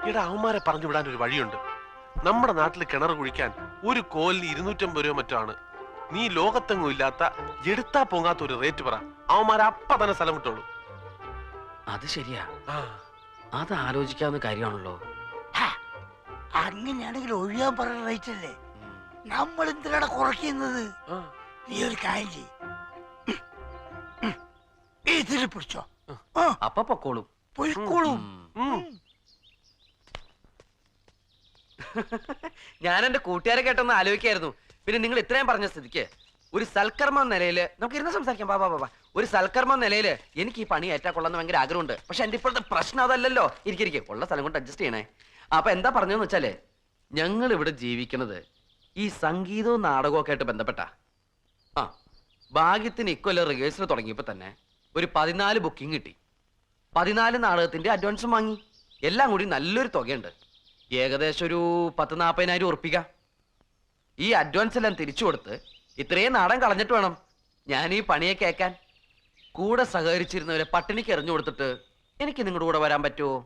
എടാ അവന്മാരെ പറഞ്ഞു വിടാൻ ഒരു വഴിയുണ്ട്. നമ്മുടെ നാട്ടിൽ കിണർ കുഴിക്കാൻ ഒരു കോലിന് 250 രൂപ മറ്റോ ആണ്. നീ ലോകത്തെങ്ങും ഇല്ലാത്ത എടുത്താ പൊങ്ങാത്ത ഒരു റേറ്റ് പറ, അവന്മാരെ അപ്പ തന്നെ സ്ഥലം വിട്ടോളൂ. അത് ശരിയാ, അത് ആലോചിക്കാവുന്ന കാര്യമാണല്ലോ. അങ്ങനെയാണെങ്കിൽ ഒഴിയാൻ പറയുന്ന റേറ്റ് അല്ലേ, നമ്മൾ എന്തിനാണ് കുറയ്ക്കുന്നത്? നീ ഒരു കാര്യം ചെയ്യ്, ഇതിൽ പിടിച്ചോ, അപ്പൊ പൊക്കോളും. പൊയ്ക്കോളും. ഞാൻ എന്റെ കൂട്ടുകാരെ കേട്ടൊന്ന് ആലോചിക്കായിരുന്നു. പിന്നെ നിങ്ങൾ ഇത്രയും പറഞ്ഞ സ്ഥിതിക്ക് ഒരു സൽക്കർമ്മ നിലയില് നമുക്ക് ഇരുന്ന് സംസാരിക്കാം. ബാബാ ഒരു സൽക്കർമ്മ നിലയില് എനിക്ക് ഈ പണി ഏറ്റാ കൊള്ളാന്ന് ഭയങ്കര ആഗ്രഹമുണ്ട്. പക്ഷെ എന്റെ ഇപ്പോഴത്തെ പ്രശ്നം അതല്ലല്ലോ. ഇരിക്കും ഉള്ള സ്ഥലം കൊണ്ട് അഡ്ജസ്റ്റ് ചെയ്യണേ. അപ്പൊ എന്താ പറഞ്ഞതെന്ന് വെച്ചാല്, ഞങ്ങൾ ഇവിടെ ജീവിക്കുന്നത് ഈ സംഗീതവും നാടകവും ഒക്കെ ആയിട്ട് ബന്ധപ്പെട്ട ഭാഗ്യത്തിന് ഇക്കൊല്ലം റിഹേഴ്സൽ തുടങ്ങിയപ്പോ തന്നെ ഒരു 14 ബുക്കിംഗ് കിട്ടി. 14 നാടകത്തിന്റെ അഡ്വാൻസും വാങ്ങി. എല്ലാം കൂടി നല്ലൊരു തുകയുണ്ട്, ഏകദേശം ഒരു 10-40,000 ഉറപ്പിക്ക. ഈ അഡ്വാൻസ് എല്ലാം തിരിച്ചു കൊടുത്ത് ഇത്രയും നാടൻ കളഞ്ഞിട്ട് വേണം ഞാൻ ഈ പണിയെ കേൾക്കാൻ. കൂടെ സഹകരിച്ചിരുന്നവരെ പട്ടിണിക്ക് എറിഞ്ഞു കൊടുത്തിട്ട് എനിക്ക് നിങ്ങളുടെ കൂടെ വരാൻ പറ്റുമോ?